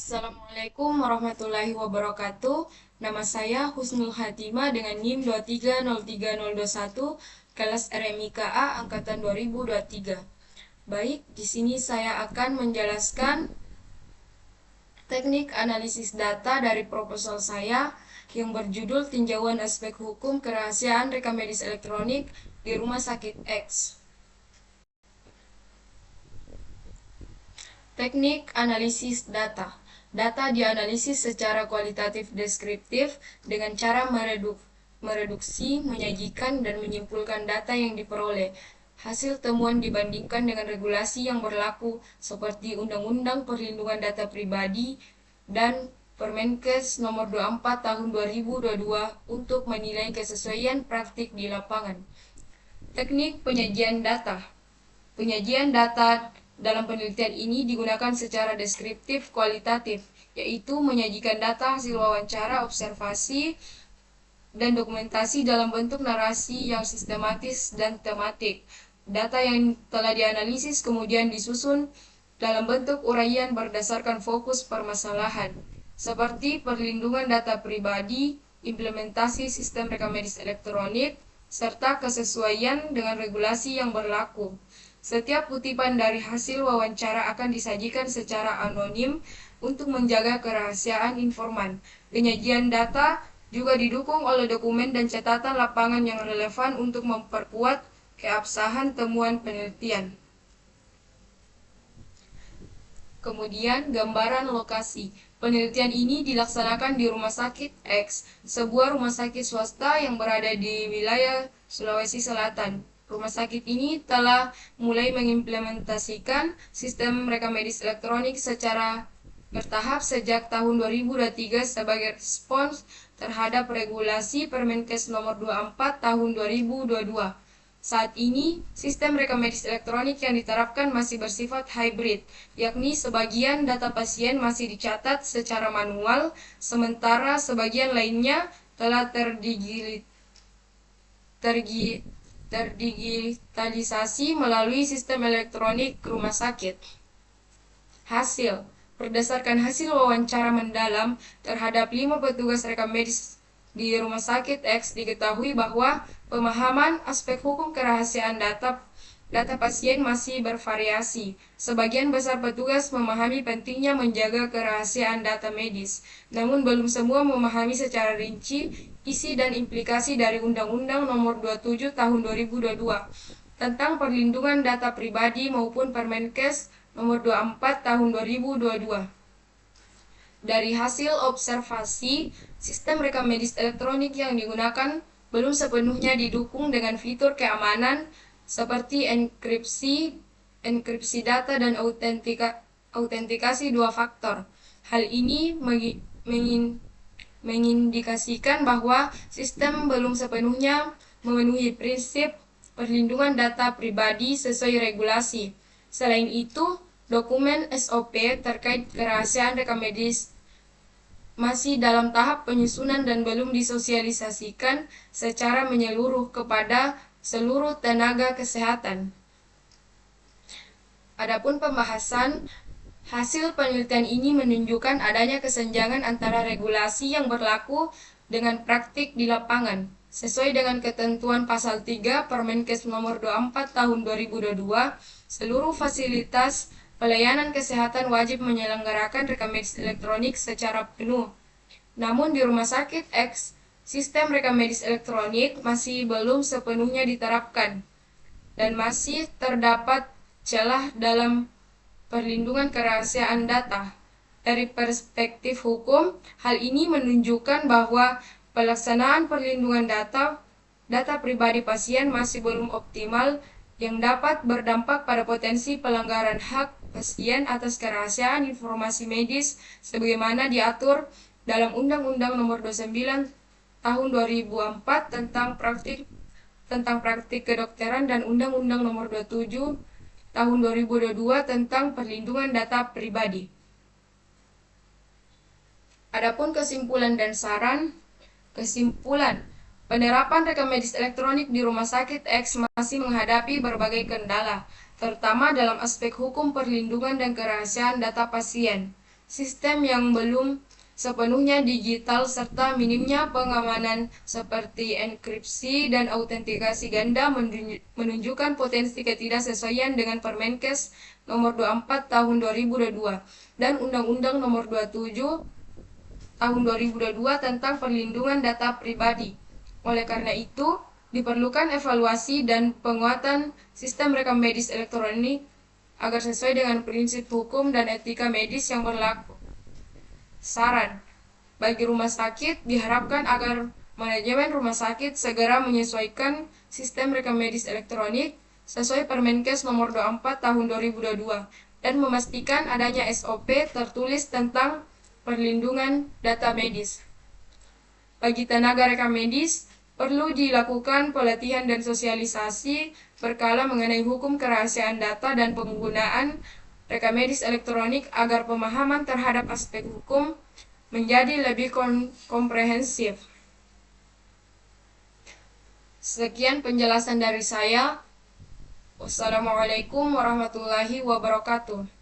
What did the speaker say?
Assalamualaikum warahmatullahi wabarakatuh. Nama saya Husnul Hatimah dengan NIM 2303021, kelas RMIKA angkatan 2023. Baik, di sini saya akan menjelaskan teknik analisis data dari proposal saya yang berjudul Tinjauan Aspek Hukum Kerahasiaan Rekam Medis Elektronik di Rumah Sakit X. Teknik analisis data. Data dianalisis secara kualitatif deskriptif dengan cara mereduksi, menyajikan, dan menyimpulkan data yang diperoleh. Hasil temuan dibandingkan dengan regulasi yang berlaku seperti Undang-Undang Perlindungan Data Pribadi dan Permenkes Nomor 24 Tahun 2022 untuk menilai kesesuaian praktik di lapangan. Teknik penyajian data. Penyajian data dalam penelitian ini digunakan secara deskriptif kualitatif, yaitu menyajikan data hasil wawancara, observasi, dan dokumentasi dalam bentuk narasi yang sistematis dan tematik. Data yang telah dianalisis kemudian disusun dalam bentuk uraian berdasarkan fokus permasalahan, seperti perlindungan data pribadi, implementasi sistem rekam medis elektronik, serta kesesuaian dengan regulasi yang berlaku. Setiap kutipan dari hasil wawancara akan disajikan secara anonim untuk menjaga kerahasiaan informan. Penyajian data juga didukung oleh dokumen dan catatan lapangan yang relevan untuk memperkuat keabsahan temuan penelitian. Kemudian, gambaran lokasi. Penelitian ini dilaksanakan di Rumah Sakit X, sebuah rumah sakit swasta yang berada di wilayah Sulawesi Selatan. Rumah sakit ini telah mulai mengimplementasikan sistem rekam medis elektronik secara bertahap sejak tahun 2023 sebagai respons terhadap regulasi Permenkes Nomor 24 Tahun 2022. Saat ini, sistem rekam medis elektronik yang diterapkan masih bersifat hybrid, yakni sebagian data pasien masih dicatat secara manual, sementara sebagian lainnya telah terdigitalisasi melalui sistem elektronik rumah sakit. Hasil. Berdasarkan hasil wawancara mendalam terhadap 5 petugas rekam medis di Rumah Sakit X, diketahui bahwa pemahaman aspek hukum kerahasiaan data pasien masih bervariasi. Sebagian besar petugas memahami pentingnya menjaga kerahasiaan data medis, namun belum semua memahami secara rinci isi dan implikasi dari Undang-Undang Nomor 27 Tahun 2022 tentang perlindungan data pribadi maupun Permenkes Nomor 24 Tahun 2022. Dari hasil observasi, sistem rekam medis elektronik yang digunakan belum sepenuhnya didukung dengan fitur keamanan seperti enkripsi data dan autentikasi dua faktor. Hal ini mengindikasikan bahwa sistem belum sepenuhnya memenuhi prinsip perlindungan data pribadi sesuai regulasi. Selain itu, dokumen SOP terkait kerahasiaan rekam medis masih dalam tahap penyusunan dan belum disosialisasikan secara menyeluruh kepada seluruh tenaga kesehatan. Adapun pembahasan, hasil penelitian ini menunjukkan adanya kesenjangan antara regulasi yang berlaku dengan praktik di lapangan. Sesuai dengan ketentuan pasal 3 Permenkes Nomor 24 Tahun 2022, seluruh fasilitas pelayanan kesehatan wajib menyelenggarakan rekam medis elektronik secara penuh. Namun di Rumah Sakit X, sistem rekam medis elektronik masih belum sepenuhnya diterapkan dan masih terdapat celah dalam perlindungan kerahasiaan data. Dari perspektif hukum, hal ini menunjukkan bahwa pelaksanaan perlindungan data pribadi pasien masih belum optimal yang dapat berdampak pada potensi pelanggaran hak pasien atas kerahasiaan informasi medis sebagaimana diatur dalam Undang-Undang Nomor 29 Tahun 2004 tentang praktik kedokteran dan Undang-Undang Nomor 27 Tahun 2022 tentang perlindungan data pribadi. Adapun kesimpulan dan saran. Kesimpulan, penerapan rekam medis elektronik di Rumah Sakit X masih menghadapi berbagai kendala, terutama dalam aspek hukum perlindungan dan kerahasiaan data pasien. sistem yang belum sepenuhnya digital, serta minimnya pengamanan seperti enkripsi dan autentikasi ganda menunjukkan potensi ketidaksesuaian dengan Permenkes Nomor 24 Tahun 2022 dan Undang-Undang Nomor 27 Tahun 2022 tentang perlindungan data pribadi. Oleh karena itu, diperlukan evaluasi dan penguatan sistem rekam medis elektronik agar sesuai dengan prinsip hukum dan etika medis yang berlaku. Saran bagi rumah sakit, diharapkan agar manajemen rumah sakit segera menyesuaikan sistem rekam medis elektronik sesuai Permenkes Nomor 24 Tahun 2022 dan memastikan adanya SOP tertulis tentang perlindungan data medis. Bagi tenaga rekam medis, perlu dilakukan pelatihan dan sosialisasi berkala mengenai hukum kerahasiaan data dan penggunaan rekam medis elektronik agar pemahaman terhadap aspek hukum menjadi lebih komprehensif. Sekian penjelasan dari saya. Wassalamualaikum warahmatullahi wabarakatuh.